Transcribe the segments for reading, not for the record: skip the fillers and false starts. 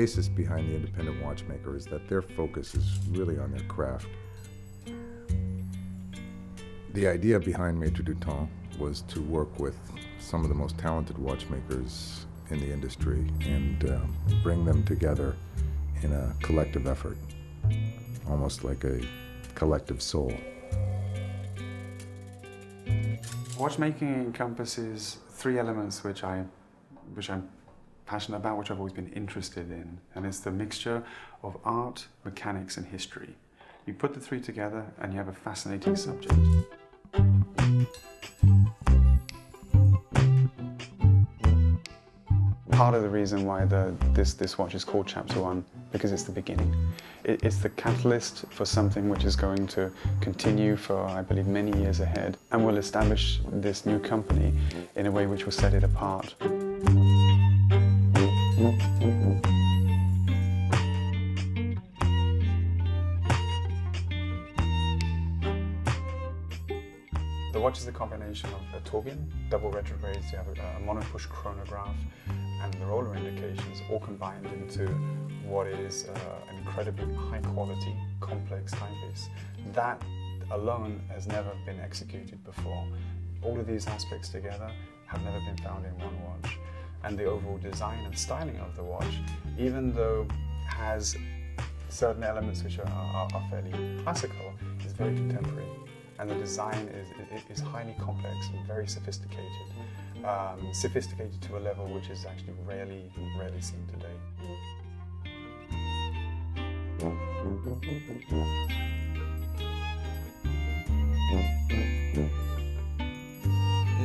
basis behind the independent watchmaker is that their focus is really on their craft. The idea behind Maître du Temps was to work with some of the most talented watchmakers in the industry and bring them together in a collective effort, almost like a collective soul. Watchmaking encompasses three elements which I'm passionate about, which I've always been interested in, and it's the mixture of art, mechanics, and history. You put the three together and you have a fascinating subject. Part of the reason why this watch is called Chapter 1, because it's the beginning. It's the catalyst for something which is going to continue for, I believe, many years ahead, and will establish this new company in a way which will set it apart. The watch is a combination of a tourbillon, double retrogrades, you have a monopush chronograph, and the roller indications all combined into what is an incredibly high quality, complex timepiece. That alone has never been executed before. All of these aspects together have never been found in one watch. And the overall design and styling of the watch, even though has certain elements which are fairly classical, is very contemporary. And the design is highly complex and very sophisticated. Sophisticated to a level which is actually rarely seen today.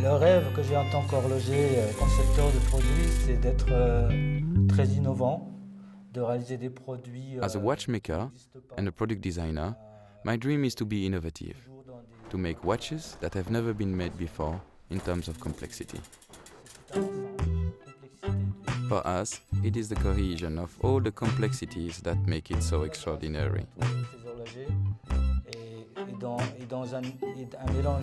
Le rêve que j'ai en tant qu'horloger, concepteur de produits, c'est d'être très innovant, de réaliser des produits. As a watchmaker and a product designer, my dream is to be innovative, to make watches that have never been made before in terms of complexity. For us, it is the cohesion of all the complexities that make it so extraordinary.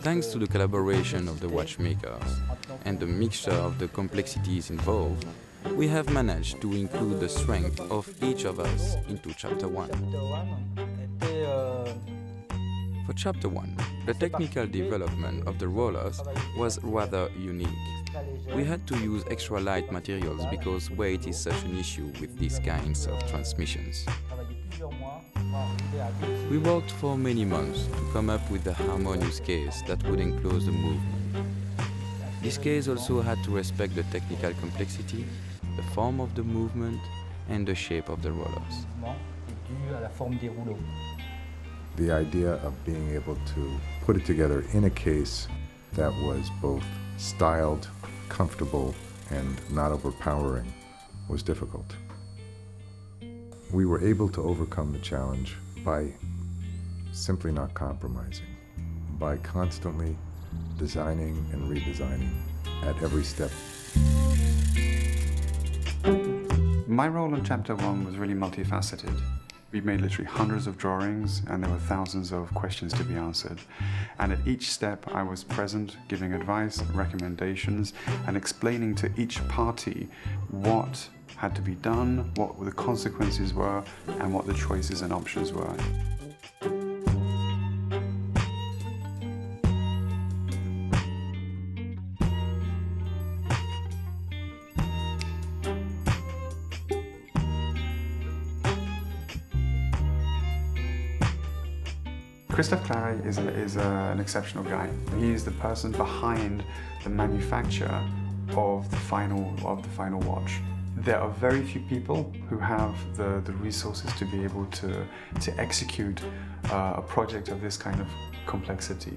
Thanks to the collaboration of the watchmakers and the mixture of the complexities involved, we have managed to include the strength of each of us into Chapter 1. For Chapter 1, the technical development of the rollers was rather unique. We had to use extra light materials because weight is such an issue with these kinds of transmissions. We worked for many months to come up with a harmonious case that would enclose the movement. This case also had to respect the technical complexity, the form of the movement, and the shape of the rollers. The idea of being able to put it together in a case that was both styled, comfortable, and not overpowering was difficult. We were able to overcome the challenge by simply not compromising, by constantly designing and redesigning at every step. My role in Chapter 1 was really multifaceted. We made literally hundreds of drawings and there were thousands of questions to be answered. And at each step I was present, giving advice, recommendations, and explaining to each party what had to be done, what the consequences were, and what the choices and options were. Christophe Claret is an exceptional guy. He is the person behind the manufacture of the final watch. There are very few people who have the resources to be able to execute a project of this kind of complexity.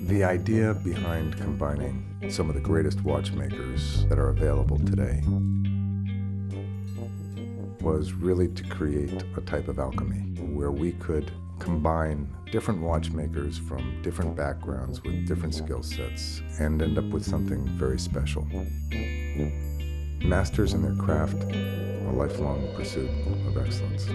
The idea behind combining some of the greatest watchmakers that are available today was really to create a type of alchemy where we could combine different watchmakers from different backgrounds with different skill sets and end up with something very special. Masters in their craft, a lifelong pursuit of excellence.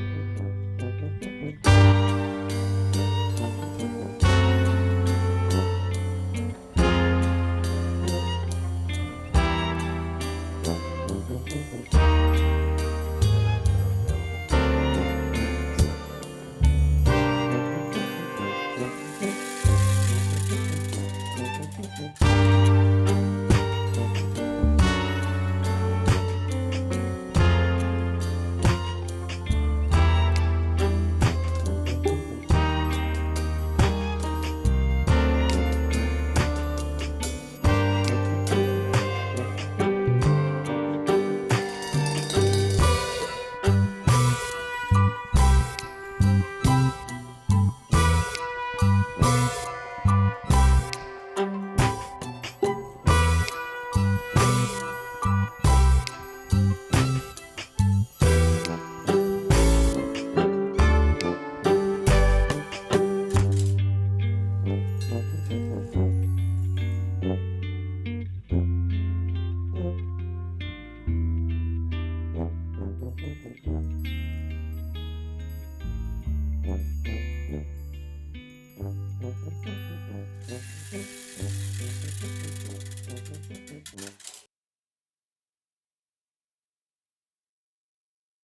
Thank you.